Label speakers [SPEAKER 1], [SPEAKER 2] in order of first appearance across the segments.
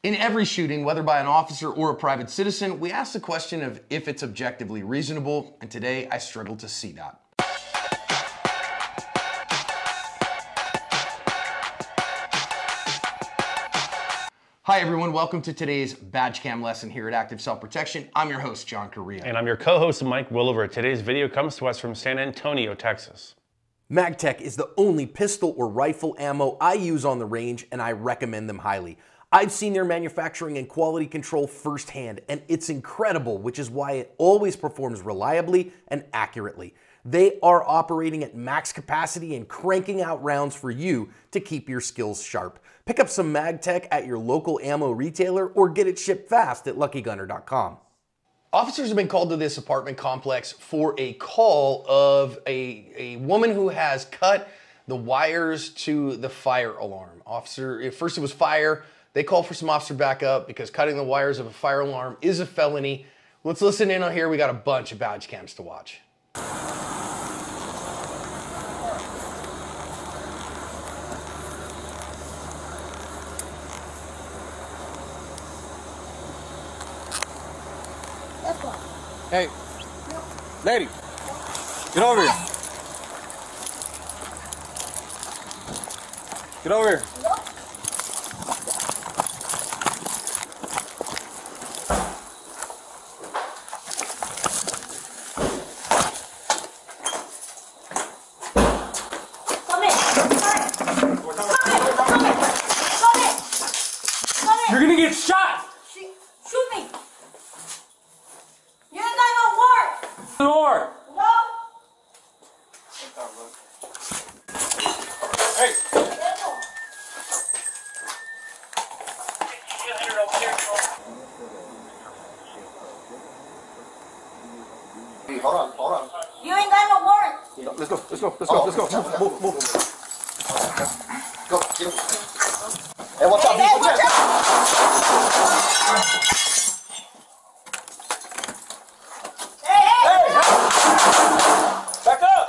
[SPEAKER 1] In every shooting, whether by an officer or a private citizen, we ask the question of if it's objectively reasonable, and today I struggle to see that. Hi everyone, welcome to today's badge cam lesson here at Active Self Protection. I'm your host, John Correa.
[SPEAKER 2] And I'm your co-host, Mike Williver. Today's video comes to us from San Antonio, Texas.
[SPEAKER 3] Magtech is the only pistol or rifle ammo I use on the range, and I recommend them highly. I've seen their manufacturing and quality control firsthand, and it's incredible, which is why it always performs reliably and accurately. They are operating at max capacity and cranking out rounds for you to keep your skills sharp. Pick up some Magtech at your local ammo retailer or get it shipped fast at luckygunner.com.
[SPEAKER 1] Officers have been called to this apartment complex for a call of a woman who has cut the wires to the fire alarm. First it was fire. They call for some officer backup because cutting the wires of a fire alarm is a felony. Let's listen in on here. We got a bunch of badge cams to watch.
[SPEAKER 4] Hey, lady, get over here. Get over here. You're gonna get shot!
[SPEAKER 5] Shoot me! You ain't got no warrant!
[SPEAKER 4] Door!
[SPEAKER 5] No!
[SPEAKER 4] Hey! Hey, hold on.
[SPEAKER 5] You ain't got no warrant!
[SPEAKER 4] Let's go. Move. Go, get him. Hey, watch out,
[SPEAKER 5] Hey, watch out! Hey!
[SPEAKER 4] Back up!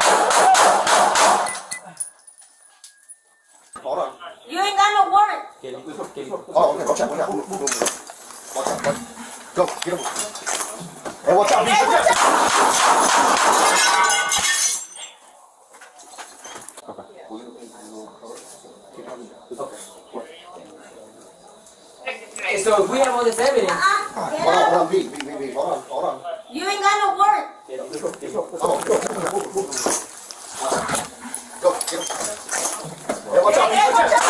[SPEAKER 4] Hold on.
[SPEAKER 5] You ain't got no warrant!
[SPEAKER 4] Oh, okay, watch out. Move. Watch out. Go, get him. Hey, watch out,
[SPEAKER 5] Hey, watch
[SPEAKER 6] Hey, so if we have all this evidence,
[SPEAKER 4] Hold on, B. Hold on.
[SPEAKER 5] You ain't got no warrant!
[SPEAKER 4] Go, get him. Hey, watch out,
[SPEAKER 5] Hey, watch out!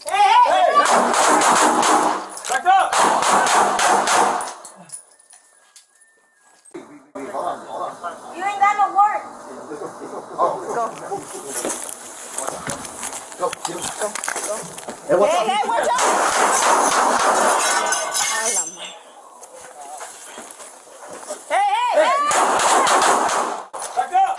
[SPEAKER 5] Hey!
[SPEAKER 4] Back up! Hold on.
[SPEAKER 5] You ain't got no warrant!
[SPEAKER 4] Go, get him. Go. Hey, watch out.
[SPEAKER 5] Hey, watch out! Hey!
[SPEAKER 4] Back up!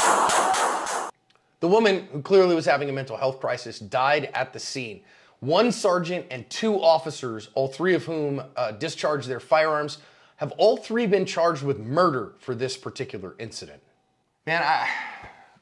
[SPEAKER 1] The woman, who clearly was having a mental health crisis, died at the scene. One sergeant and two officers, all three of whom discharged their firearms, have all three been charged with murder for this particular incident. Man,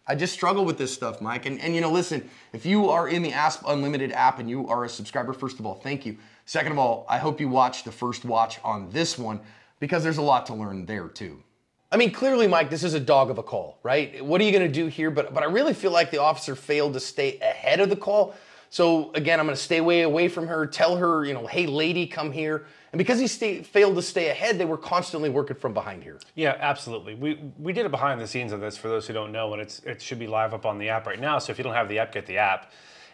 [SPEAKER 1] I just struggle with this stuff, Mike. And you know, listen, if you are in the ASP Unlimited app and you are a subscriber, first of all, thank you. Second of all, I hope you watch the first watch on this one because there's a lot to learn there too. I mean, clearly, Mike, this is a dog of a call, right? What are you gonna do here? But I really feel like the officer failed to stay ahead of the call. So again, I'm gonna stay way away from her, tell her, you know, hey lady, come here. And because he failed to stay ahead, they were constantly working from behind here.
[SPEAKER 2] Yeah, absolutely. We did a behind the scenes of this for those who don't know, and it should be live up on the app right now. So if you don't have the app, get the app.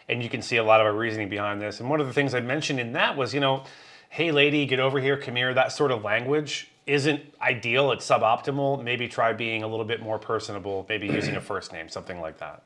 [SPEAKER 2] And you can see a lot of our reasoning behind this. And one of the things I mentioned in that was, you know, hey lady, get over here, come here, that sort of language isn't ideal, it's suboptimal. Maybe try being a little bit more personable, maybe using a first name, something like that.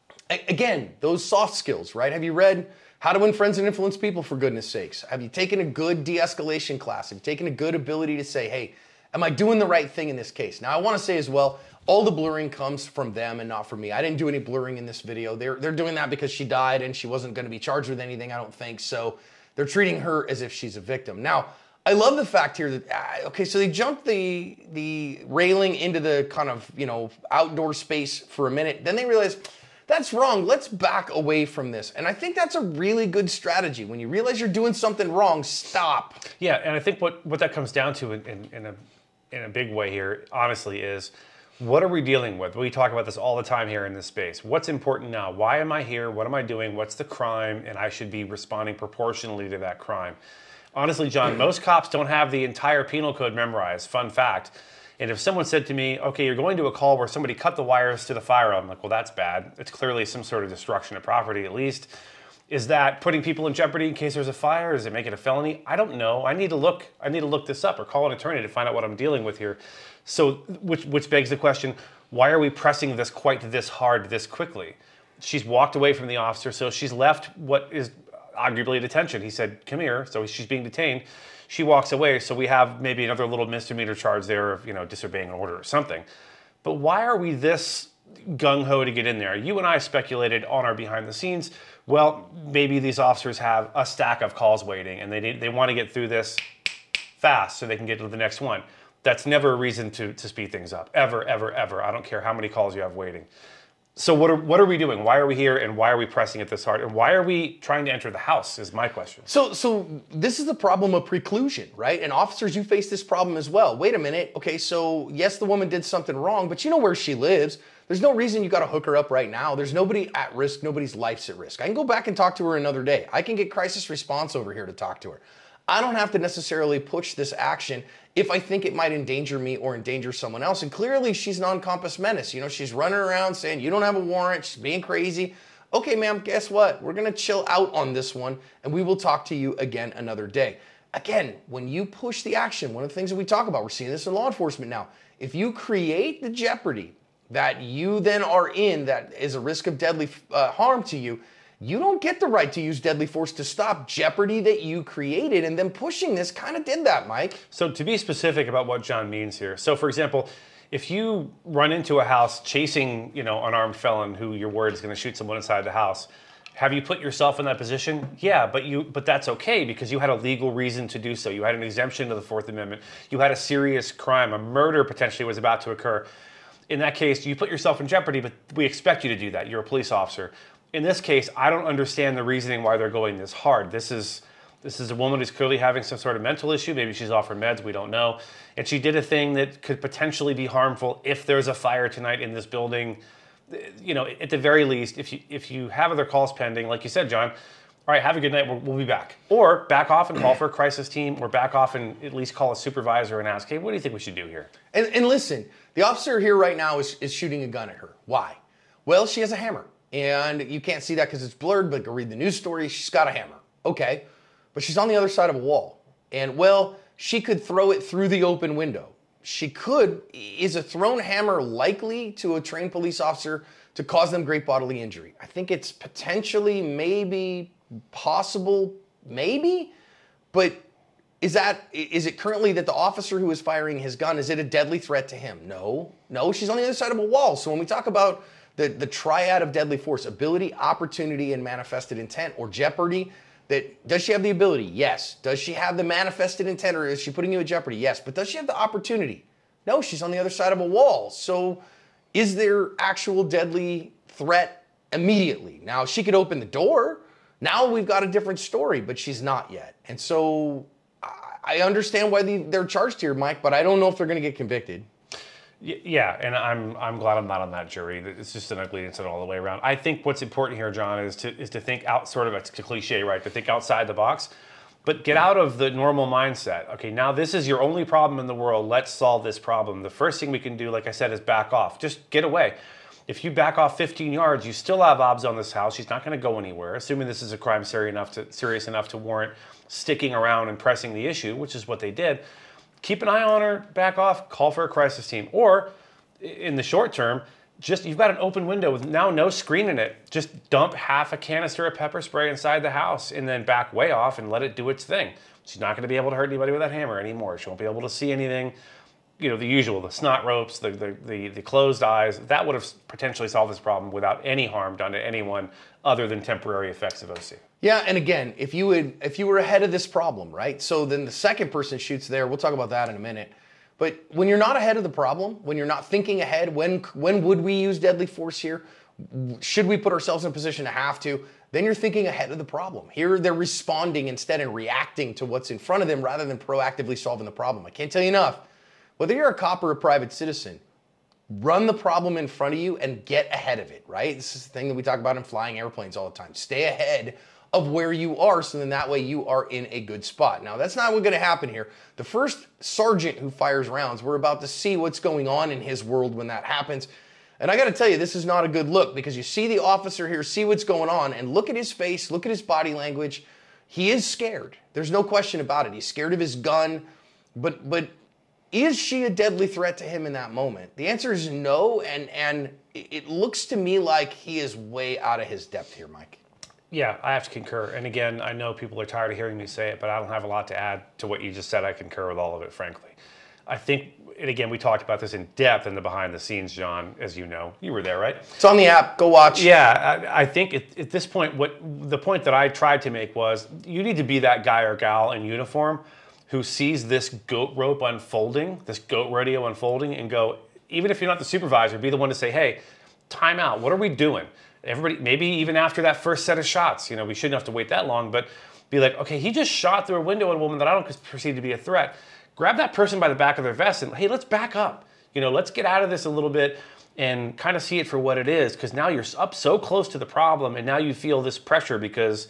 [SPEAKER 1] Again, those soft skills, right? Have you read How to Win Friends and Influence People, for goodness sakes? Have you taken a good de-escalation class? Have you taken a good ability to say, hey, am I doing the right thing in this case? Now, I want to say as well, all the blurring comes from them and not from me. I didn't do any blurring in this video. They're doing that because she died and she wasn't going to be charged with anything, I don't think. So they're treating her as if she's a victim. Now, I love the fact here that, okay, so they jumped the railing into the kind of, you know, outdoor space for a minute. Then they realized That's wrong. Let's back away from this. And I think that's a really good strategy. When you realize you're doing something wrong, stop.
[SPEAKER 2] Yeah, and I think what that comes down to in a big way here, honestly, is what are we dealing with? We talk about this all the time here in this space. What's important now? Why am I here? What am I doing? What's the crime? And I should be responding proportionally to that crime. Honestly, John, most cops don't have the entire penal code memorized. Fun fact. And if someone said to me, okay, you're going to a call where somebody cut the wires to the firearm, I'm like, well, that's bad. It's clearly some sort of destruction of property at least. Is that putting people in jeopardy in case there's a fire? Does it make it a felony? I don't know. I need to look this up or call an attorney to find out what I'm dealing with here. So, which begs the question, why are we pressing this quite this hard this quickly? She's walked away from the officer, so she's left what is arguably a detention. He said, come here, so she's being detained. She walks away, so we have maybe another little misdemeanor charge there of, disobeying an order or something. But why are we this gung-ho to get in there? You and I speculated on our behind the scenes, well, maybe these officers have a stack of calls waiting and they want to get through this fast so they can get to the next one. That's never a reason to speed things up, ever, ever, ever. I don't care how many calls you have waiting. So what are we doing? Why are we here, and why are we pressing it this hard? And why are we trying to enter the house is my question.
[SPEAKER 1] So this is the problem of preclusion, right? And officers, you face this problem as well. Wait a minute. Okay, so yes, the woman did something wrong, but you know where she lives. There's no reason you got to hook her up right now. There's nobody at risk. Nobody's life's at risk. I can go back and talk to her another day. I can get crisis response over here to talk to her. I don't have to necessarily push this action if I think it might endanger me or endanger someone else. And clearly she's non-compass menace. She's running around saying, you don't have a warrant. She's being crazy. Okay, ma'am, guess what? We're going to chill out on this one and we will talk to you again another day. Again, when you push the action, one of the things that we talk about, we're seeing this in law enforcement now. If you create the jeopardy that you then are in, that is a risk of deadly harm to you, you don't get the right to use deadly force to stop jeopardy that you created, and then pushing this kind of did that, Mike.
[SPEAKER 2] So to be specific about what John means here. So for example, if you run into a house chasing, an armed felon who you're worried is going to shoot someone inside the house, have you put yourself in that position? Yeah, but that's okay because you had a legal reason to do so. You had an exemption to the Fourth Amendment. You had a serious crime, a murder potentially was about to occur. In that case, you put yourself in jeopardy, but we expect you to do that. You're a police officer. In this case, I don't understand the reasoning why they're going this hard. This is a woman who's clearly having some sort of mental issue. Maybe she's off her meds, we don't know. And she did a thing that could potentially be harmful if there's a fire tonight in this building. At the very least, if you have other calls pending, like you said, John, all right, have a good night, we'll be back. Or back off and call for a crisis team, or back off and at least call a supervisor and ask, hey, what do you think we should do here?
[SPEAKER 1] And listen, the officer here right now is shooting a gun at her. Why? Well, she has a hammer. And you can't see that because it's blurred, but go read the news story. She's got a hammer. Okay. But she's on the other side of a wall. And, well, she could throw it through the open window. She could. Is a thrown hammer likely to a trained police officer to cause them great bodily injury? I think it's potentially, maybe, possible, maybe. But is it currently that the officer who is firing his gun, is it a deadly threat to him? No. No, she's on the other side of a wall. So when we talk about the triad of deadly force, ability, opportunity, and manifested intent, or jeopardy, does she have the ability? Yes. Does she have the manifested intent, or is she putting you at jeopardy? Yes. But does she have the opportunity? No, she's on the other side of a wall. So is there actual deadly threat immediately? Now, she could open the door. Now we've got a different story, but she's not yet. And so I understand why they're charged here, Mike, but I don't know if they're going to get convicted.
[SPEAKER 2] Yeah, and I'm glad I'm not on that jury. It's just an ugly incident all the way around. I think what's important here, John, is to think out, sort of, it's a cliche, right? To think outside the box, but get out of the normal mindset. Okay, now this is your only problem in the world. Let's solve this problem. The first thing we can do, like I said, is back off. Just get away. If you back off 15 yards, you still have obs on this house. She's not going to go anywhere, assuming this is a crime serious enough to warrant sticking around and pressing the issue, which is what they did. Keep an eye on her, back off, call for a crisis team. Or, in the short term, you've got an open window with now no screen in it. Just dump half a canister of pepper spray inside the house and then back way off and let it do its thing. She's not going to be able to hurt anybody with that hammer anymore. She won't be able to see anything. The usual, the snot ropes, the closed eyes. That would have potentially solved this problem without any harm done to anyone other than temporary effects of OC.
[SPEAKER 1] Yeah, and again, if you were ahead of this problem, right? So then the second person shoots there. We'll talk about that in a minute. But when you're not ahead of the problem, when you're not thinking ahead, when would we use deadly force here? Should we put ourselves in a position to have to? Then you're thinking ahead of the problem. Here they're responding instead and reacting to what's in front of them rather than proactively solving the problem. I can't tell you enough. Whether you're a cop or a private citizen, run the problem in front of you and get ahead of it, right? This is the thing that we talk about in flying airplanes all the time. Stay ahead of where you are, so then that way you are in a good spot. Now, that's not what's going to happen here. The first sergeant who fires rounds, we're about to see what's going on in his world when that happens. And I got to tell you, this is not a good look, because you see the officer here, see what's going on, and look at his face, look at his body language. He is scared. There's no question about it. He's scared of his gun, but is she a deadly threat to him in that moment? The answer is no, and it looks to me like he is way out of his depth here, Mike.
[SPEAKER 2] Yeah, I have to concur. And again, I know people are tired of hearing me say it, but I don't have a lot to add to what you just said. I concur with all of it, frankly. I think, and again, we talked about this in depth in the behind the scenes, John, as you know. You were there, right?
[SPEAKER 1] It's on the app. Go watch.
[SPEAKER 2] Yeah, I think at this point, the point that I tried to make was you need to be that guy or gal in uniform who sees this goat rope unfolding, this goat rodeo unfolding, and go, even if you're not the supervisor, be the one to say, hey, time out. What are we doing? Everybody, maybe even after that first set of shots, we shouldn't have to wait that long, but be like, okay, he just shot through a window at a woman that I don't perceive to be a threat. Grab that person by the back of their vest and, hey, let's back up. Let's get out of this a little bit and kind of see it for what it is, because now you're up so close to the problem, and now you feel this pressure because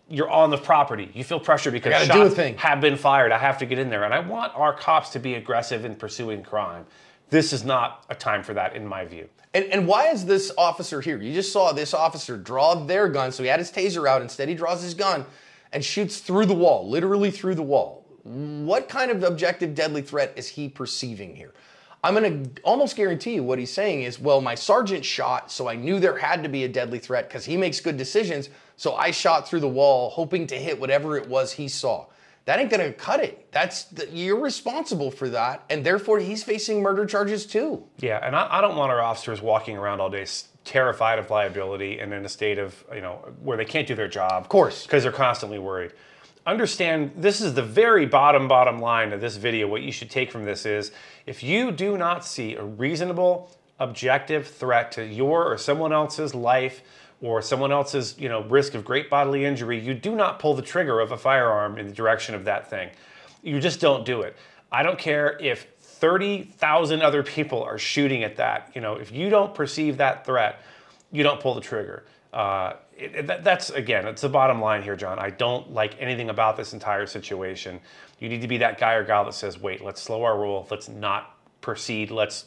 [SPEAKER 2] you're on the property. You feel pressure because shots have been fired. I have to get in there. And I want our cops to be aggressive in pursuing crime. This is not a time for that, in my view.
[SPEAKER 1] And why is this officer here? You just saw this officer draw their gun, so he had his taser out. Instead, he draws his gun and shoots through the wall, literally through the wall. What kind of objective deadly threat is he perceiving here? I'm going to almost guarantee you what he's saying is, well, my sergeant shot, so I knew there had to be a deadly threat because he makes good decisions, so I shot through the wall hoping to hit whatever it was he saw. That ain't going to cut it. You're responsible for that, and therefore he's facing murder charges too.
[SPEAKER 2] Yeah, and I don't want our officers walking around all day terrified of liability and in a state of, where they can't do their job.
[SPEAKER 1] Of course.
[SPEAKER 2] Because they're constantly worried. Understand, this is the very bottom line of this video. What you should take from this is, if you do not see a reasonable, objective threat to your or someone else's life or someone else's, risk of great bodily injury, you do not pull the trigger of a firearm in the direction of that thing. You just don't do it. I don't care if 30,000 other people are shooting at that. If you don't perceive that threat, you don't pull the trigger. That's, again, it's the bottom line here, John. I don't like anything about this entire situation. You need to be that guy or gal that says, wait, let's slow our roll. Let's not proceed. Let's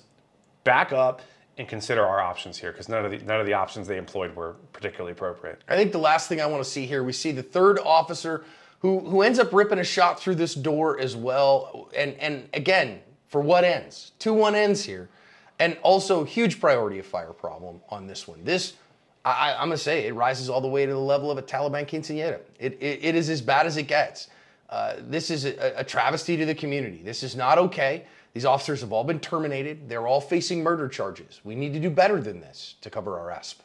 [SPEAKER 2] back up and consider our options here, because none of the options they employed were particularly appropriate.
[SPEAKER 1] I think the last thing I want to see here, we see the third officer who ends up ripping a shot through this door as well. And again, for what ends? 2-1 ends here. And also, huge priority of fire problem on this one. I'm going to say, it rises all the way to the level of a Taliban quinceañera. It is as bad as it gets. This is a travesty to the community. This is not okay. These officers have all been terminated. They're all facing murder charges. We need to do better than this to cover our ASP.